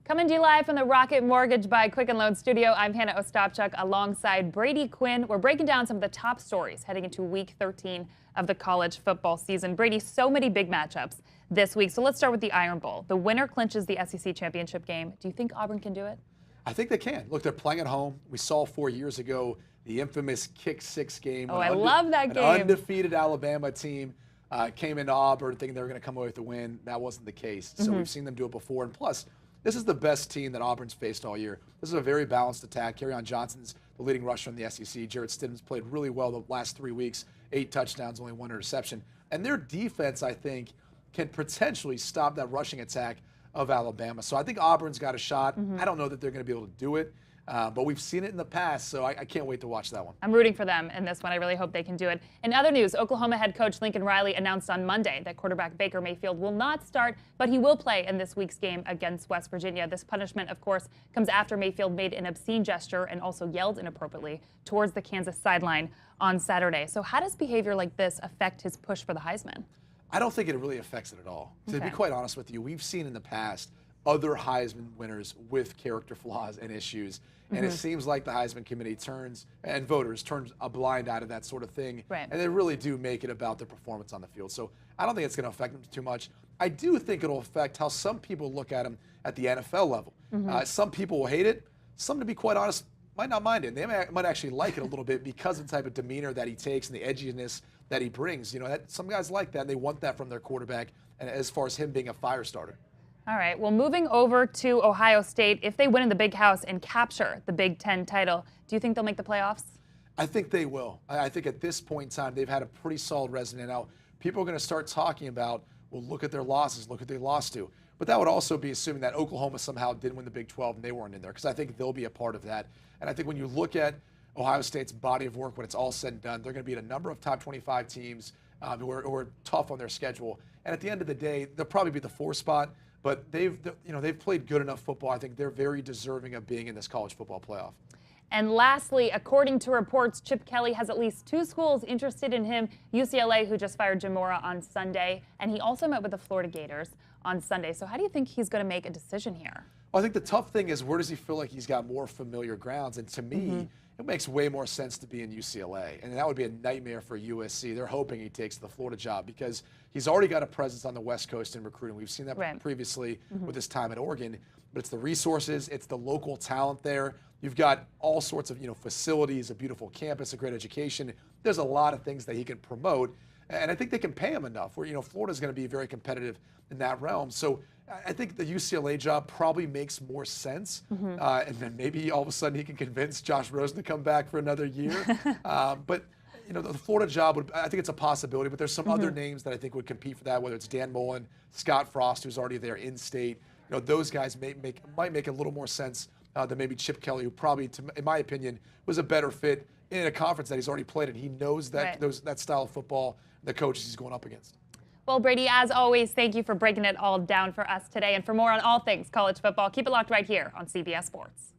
Coming to you live from the Rocket Mortgage by Quicken Loan Studio, I'm Hannah Ostapchuk alongside Brady Quinn. We're breaking down some of the top stories heading into week 13 of the college football season. Brady, so many big matchups this week. So let's start with the Iron Bowl. The winner clinches the SEC championship game. Do you think Auburn can do it? I think they can. Look, they're playing at home. We saw 4 years ago the infamous Kick Six game. Oh, I love that game. An undefeated Alabama team came into Auburn thinking they were going to come away with the win. That wasn't the case. So we've seen them do it before. And plus, this is the best team that Auburn's faced all year. This is a very balanced attack. Kerryon Johnson's the leading rusher in the SEC. Jarrett Stidham's played really well the last 3 weeks. 8 touchdowns, only 1 interception. And their defense, I think, can potentially stop that rushing attack of Alabama. So I think Auburn's got a shot. I don't know that they're going to be able to do it. But we've seen it in the past, so I can't wait to watch that one. I'm rooting for them in this one. I really hope they can do it. In other news, Oklahoma head coach Lincoln Riley announced on Monday that quarterback Baker Mayfield will not start, but he will play in this week's game against West Virginia. This punishment, of course, comes after Mayfield made an obscene gesture and also yelled inappropriately towards the Kansas sideline on Saturday. So how does behavior like this affect his push for the Heisman? I don't think it really affects it at all. To be quite honest with you, we've seen in the past other Heisman winners with character flaws and issues. And it seems like the Heisman Committee and voters turn a blind eye to that sort of thing. Right. And they really do make it about their performance on the field. So I don't think it's going to affect them too much. I do think it'll affect how some people look at him at the NFL level. Some people will hate it. Some, to be quite honest, might not mind it. They might actually like it a little bit because of the type of demeanor that he takes and the edginess that he brings. You know, some guys like that, and they want that from their quarterback, and as far as him being a fire starter. All right, well, moving over to Ohio State, if they win in the Big House and capture the Big Ten title, do you think they'll make the playoffs? I think they will. I think at this point in time, they've had a pretty solid resume. Now, people are going to start talking about, well, look at their losses, look at they lost to. But that would also be assuming that Oklahoma somehow didn't win the Big 12 and they weren't in there, because I think they'll be a part of that. And I think when you look at Ohio State's body of work, when it's all said and done, they're going to beat a number of top 25 teams who are tough on their schedule. And at the end of the day, they'll probably be the 4 spot. But they've played good enough football. I think they're very deserving of being in this college football playoff. And lastly, according to reports, Chip Kelly has at least 2 schools interested in him. UCLA, who just fired Jim Mora on Sunday, and he also met with the Florida Gators on Sunday. So how do you think he's going to make a decision here? Well, I think the tough thing is, where does he feel like he's got more familiar grounds? And to me, it makes way more sense to be in UCLA. And that would be a nightmare for USC. They're hoping he takes the Florida job because he's already got a presence on the West Coast in recruiting. We've seen that previously with his time at Oregon. But it's the resources, it's the local talent there. You've got all sorts of facilities, a beautiful campus, a great education. There's a lot of things that he can promote. And I think they can pay him enough where, Florida's going to be very competitive in that realm. So I think the UCLA job probably makes more sense. And then maybe all of a sudden he can convince Josh Rosen to come back for another year. But, the Florida job, I think it's a possibility. But there's some other names that I think would compete for that, whether it's Dan Mullen, Scott Frost, who's already there in state. Those guys might make a little more sense than maybe Chip Kelly, who probably, in my opinion, was a better fit in a conference that he's already played in. He knows that that style of football, the coaches he's going up against. Well, Brady, as always, thank you for breaking it all down for us today. And for more on all things college football, keep it locked right here on CBS Sports.